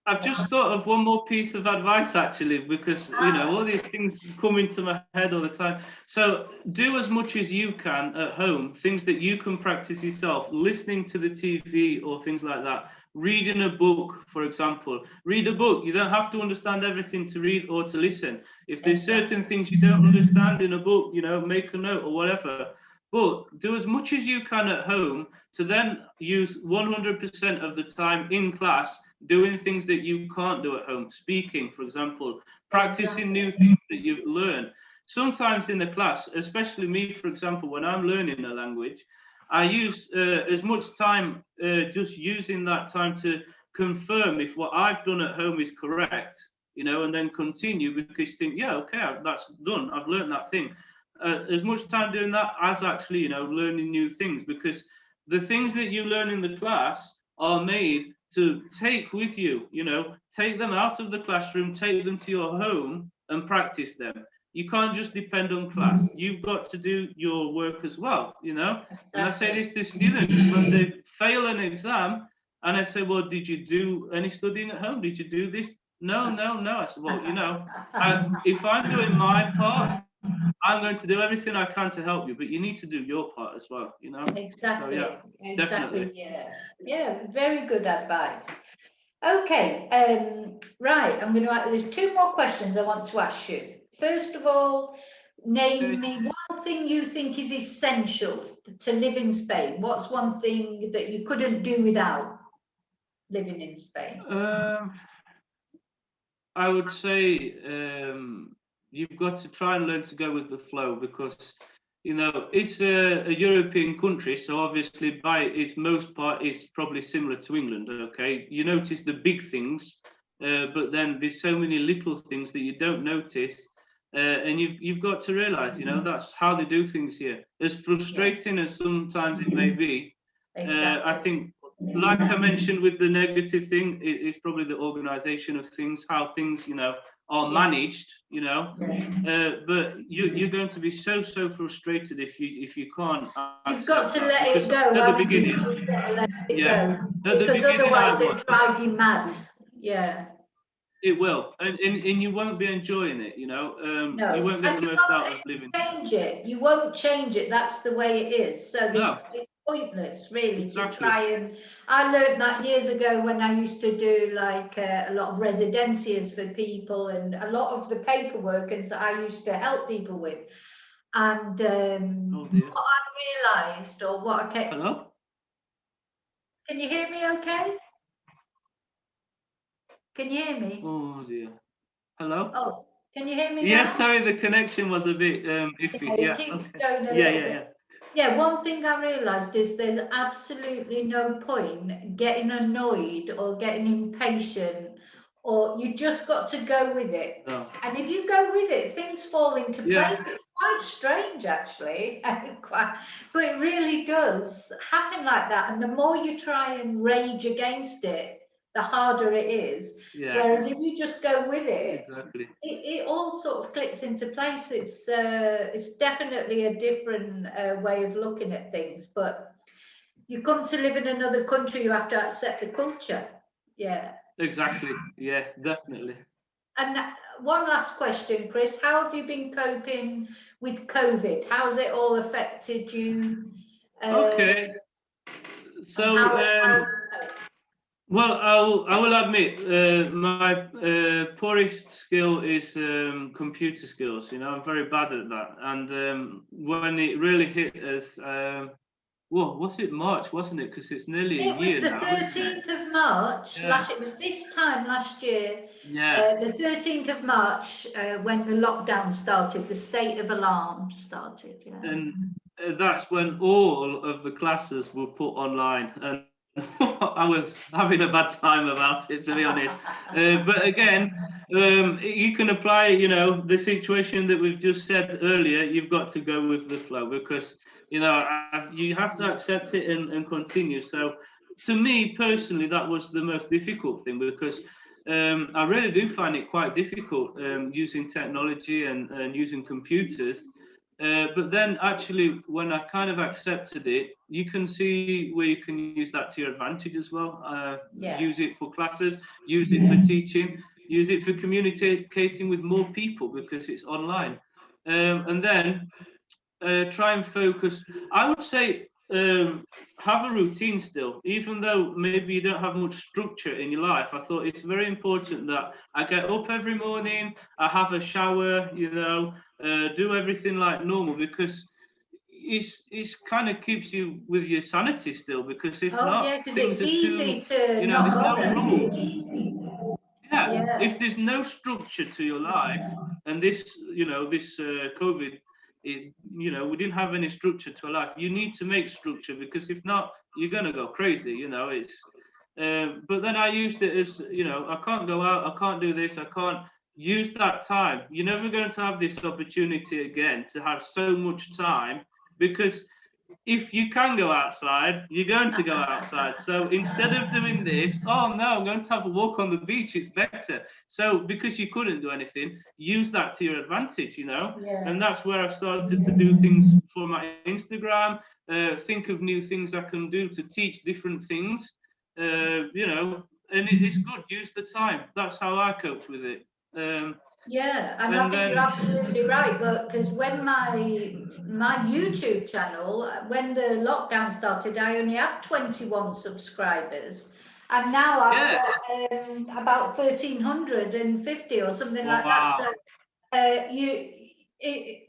I've just thought of one more piece of advice actually, because you know all these things come into my head all the time. So do as much as you can at home, things that you can practice yourself, listening to the TV or things like that, reading a book, for example. Read a book. You don't have to understand everything to read or to listen. If there's certain things you don't understand in a book, you know, make a note or whatever. But do as much as you can at home to then use 100% of the time in class doing things that you can't do at home. Speaking, for example, practicing new things that you've learned. Sometimes in the class, especially me, for example, when I'm learning a language, I use as much time just using that time to confirm if what I've done at home is correct, you know, and then continue, because you think, yeah, okay, that's done. I've learned that thing. As much time doing that as actually, you know, learning new things, because the things that you learn in the class are made to take with you, you know, take them out of the classroom, take them to your home and practice them. You can't just depend on class. You've got to do your work as well, you know. And I say this to students when they fail an exam, and I say, well, did you do any studying at home? Did you do this? No. I said, well, you know, if I'm doing my part, I'm going to do everything I can to help you, but you need to do your part as well, you know? Exactly. So, yeah, Exactly. definitely. Yeah. Yeah. Very good advice. Okay. Right. There's two more questions I want to ask you. First of all, name me one thing you think is essential to live in Spain. What's one thing that you couldn't do without living in Spain? I would say you've got to try and learn to go with the flow, because you know it's a European country, so obviously by its most part it's probably similar to England. Okay, you notice the big things, but then there's so many little things that you don't notice, and you've got to realize, you know, that's how they do things here. As frustrating as sometimes it may be, I think, like I mentioned with the negative thing, it's probably the organization of things, how things, you know, are managed, you know. But you're going to be so frustrated if you can't. You've got to let it go, at the haven't you? beginning, You've got to let it yeah, go, at the because beginning I otherwise was. it'll drive you mad. Yeah. It will, and you won't be enjoying it, you know. No, You won't get and the you most out won't of living. change it. You won't change it. That's the way it is. So No. it's pointless, really, Exactly. to try and. I learned that years ago when I used to do like a lot of residencias for people, and a lot of the paperwork and that I used to help people with. And Oh dear. what I realised, or what I kept. Hello? Can you hear me? Okay. Can you hear me? Oh dear. Hello? Oh, can you hear me now? Yes, sorry, the connection was a bit iffy. It Yeah. keeps Okay. going a little bit. Yeah, one thing I realised is there's absolutely no point getting annoyed or getting impatient, or you just got to go with it. No. And if you go with it, things fall into place. It's quite strange, actually, but it really does happen like that. And the more you try and rage against it, the harder it is. Yeah. Whereas if you just go with it, Exactly. it all sort of clicks into place. It's definitely a different way of looking at things. But you come to live in another country, you have to accept the culture. Yeah. Exactly. Yes, definitely. And one last question, Chris. How have you been coping with COVID? How's it all affected you? Okay. So, well, I will admit my poorest skill is computer skills. You know, I'm very bad at that. And when it really hit us, well, was it March, wasn't it? Because it's nearly a year now. It was the 13th of March. Yeah. It was this time last year. Yeah. The 13th of March, when the lockdown started, the state of alarm started. Yeah. And that's when all of the classes were put online, and I was having a bad time about it, to be honest. But again, you can apply, you know, the situation that we've just said earlier. You've got to go with the flow, because you know you have to accept it and continue. So, to me personally, that was the most difficult thing, because I really do find it quite difficult using technology and using computers. But then actually, when I kind of accepted it, you can see where you can use that to your advantage as well. Use it for classes, use it for teaching, use it for communicating with more people because it's online. And then try and focus. I would say have a routine still, even though maybe you don't have much structure in your life. I thought it's very important that I get up every morning, I have a shower, you know, do everything like normal, because it's kind of keeps you with your sanity still, because if not, things it's are easy too, to you know, there's no rules. Yeah. If there's no structure to your life, and this, you know, this COVID, you know, we didn't have any structure to our life. You need to make structure, because if not, you're gonna go crazy. You know, it's. But then I used it as, you know, I can't go out, I can't do this, I can't use that time. You're never going to have this opportunity again to have so much time, because if you can go outside, you're going to go outside. So instead of doing this, oh no, I'm going to have a walk on the beach, it's better. So because you couldn't do anything, use that to your advantage, you know. And that's where I started to do things for my Instagram, think of new things I can do to teach different things, you know, and it's good. Use the time. That's how I cope with it. Yeah, and I think you're absolutely right. Well, because when my YouTube channel, when the lockdown started, I only had 21 subscribers, and now I've got about 1,350 or something like that. So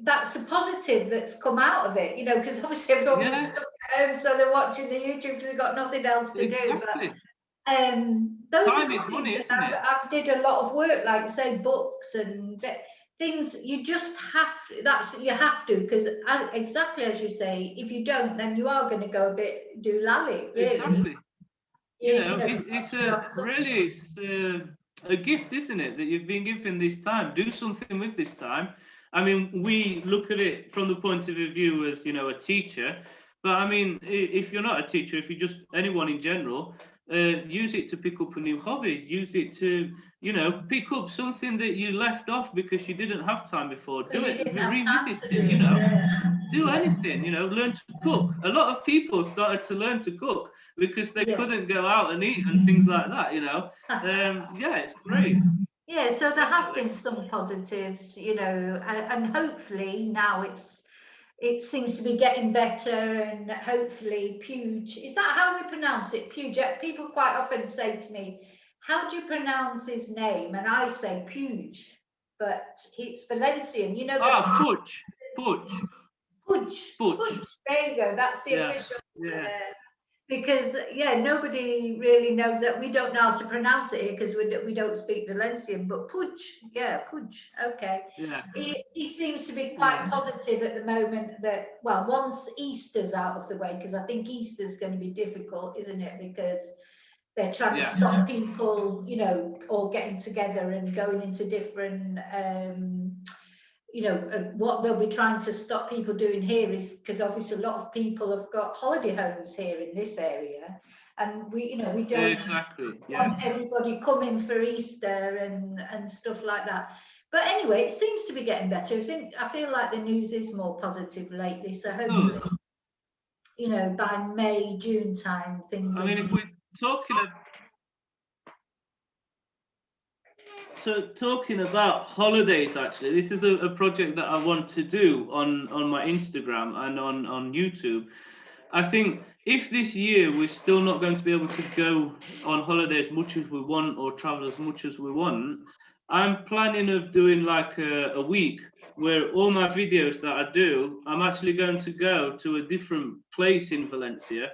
that's a positive that's come out of it, you know, because obviously everyone was stuck at home, so they're watching the YouTube because they've got nothing else to do. But those time are is money, isn't it? I did a lot of work, like say books and things. You just have you have to, because exactly as you say, if you don't, then you are going to go a bit doolally, really. Exactly. It's a gift, isn't it, that you've been given this time. Do something with this time. I mean, we look at it from the point of view as, you know, a teacher. But I mean, if you're not a teacher, if you're just anyone in general, use it to pick up a new hobby. Use it to, you know, pick up something that you left off because you didn't have time before. Do it, revisit it, you know. Do anything, you know, learn to cook. A lot of people started to learn to cook because they couldn't go out and eat and things like that, you know. Yeah, it's great. Yeah, so there have been some positives, you know, and hopefully now it seems to be getting better, and hopefully Puge, is that how we pronounce it? Puge. People quite often say to me, how do you pronounce his name? And I say Puge, but it's Valencian, you know. Puig. There you go. That's the official. Because nobody really knows that. We don't know how to pronounce it here because we don't speak Valencian. But Puig, Puig. Okay. Yeah. He seems to be quite positive at the moment. That, well, once Easter's out of the way, because I think Easter's going to be difficult, isn't it? Because they're trying to stop people, you know, all getting together and going into different. You know, what they'll be trying to stop people doing here is, because obviously a lot of people have got holiday homes here in this area, and we don't want everybody coming for Easter and stuff like that. But anyway, it seems to be getting better. I feel like the news is more positive lately, so hopefully, you know, by May, June time, things will if we're talking about holidays, actually, this is a project that I want to do on my Instagram and on YouTube. I think if this year we're still not going to be able to go on holiday as much as we want or travel as much as we want, I'm planning of doing like a week where all my videos that I do, I'm actually going to go to a different place in Valencia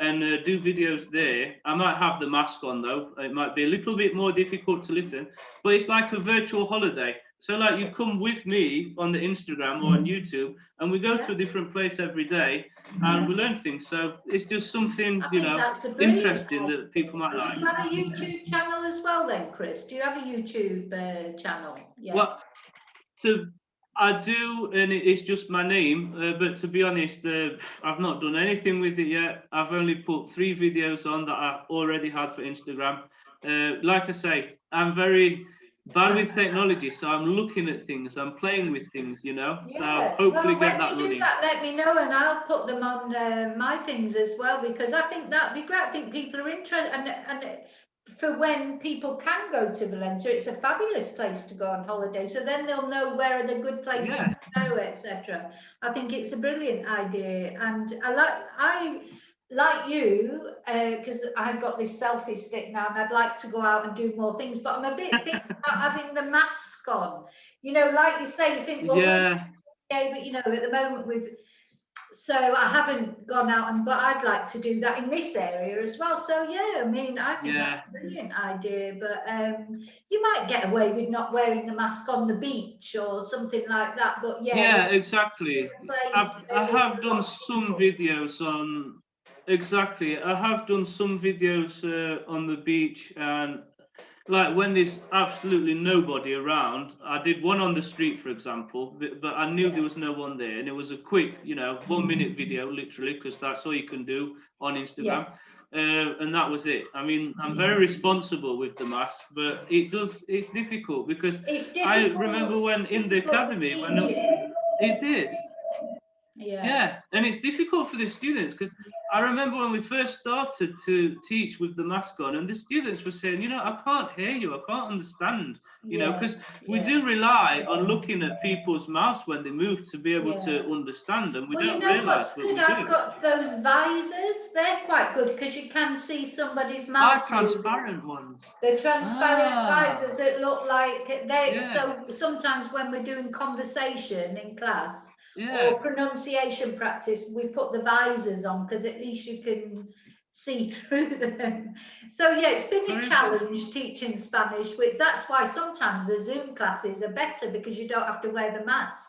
and do videos there. I might have the mask on though. It might be a little bit more difficult to listen, but it's like a virtual holiday. So like you come with me on the Instagram or on YouTube, and we go to a different place every day and we learn things. So it's just something, you know, interesting that people might like. Do you have a YouTube channel as well then, Chris? Do you have a YouTube channel? Yeah. Well, I do, and it's just my name, but to be honest, I've not done anything with it yet. I've only put 3 videos on that I already had for Instagram. Like I say, I'm very bad with technology, so I'm looking at things, I'm playing with things, you know. So hopefully get that running. When you do that, let me know, and I'll put them on my things as well, because I think that'd be great. I think people are interested, and for when people can go to Valencia, it's a fabulous place to go on holiday. So then they'll know where are the good places to go, etc. I think it's a brilliant idea, and I like you, because I've got this selfie stick now, and I'd like to go out and do more things, but I'm a bit thinking about having the mask on. You know, like you say, you think, well, but you know, at the moment so I haven't gone out, but I'd like to do that in this area as well. So I mean, I think that's a brilliant idea. But you might get away with not wearing the mask on the beach or something like that. But exactly. I have done some videos on. Exactly, I have done some videos on the beach, and like when there's absolutely nobody around. I did one on the street, for example, but I knew there was no one there, and it was a quick, you know, 1-minute video, literally, because that's all you can do on Instagram. And that was it. I mean, I'm very responsible with the mask, but it's difficult because I remember when in the academy, when it is. Yeah, and it's difficult for the students because I remember when we first started to teach with the mask on, and the students were saying, you know, I can't hear you, I can't understand, you know, because we do rely on looking at people's mouths when they move to be able to understand, and we Well, don't you know realise what's that good? we I've do. got those visors. They're quite good because you can see somebody's Ah, mouth transparent ones. They're transparent Ah. visors that look like they. Yeah. So sometimes when we're doing conversation in class Yeah. or pronunciation practice, we put the visors on because at least you can see through them. So yeah, it's been a challenge teaching Spanish, which that's why sometimes the Zoom classes are better because you don't have to wear the mask.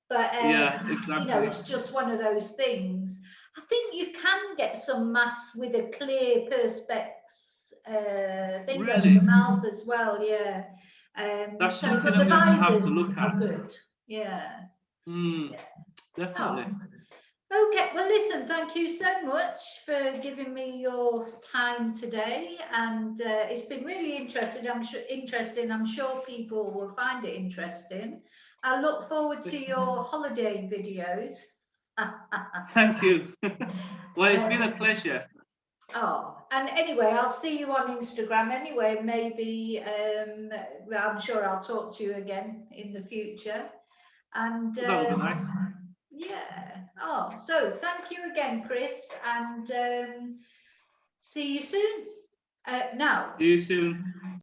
But yeah, exactly. you know, it's just one of those things. I think you can get some masks with a clear perspex thing over the mouth as well. Yeah. That's So, something but the I'm going to have to visors look are at. good. Yeah. Definitely. Oh. Okay, well listen, thank you so much for giving me your time today, and it's been really interesting. I'm sure people will find it interesting. I look forward to your holiday videos. Thank you. Well, it's been a pleasure. Oh, and anyway, I'll see you on Instagram anyway. Maybe I'm sure I'll talk to you again in the future. And That would be nice. yeah. Oh, so thank you again, Chris, and see you soon. Now. See you soon.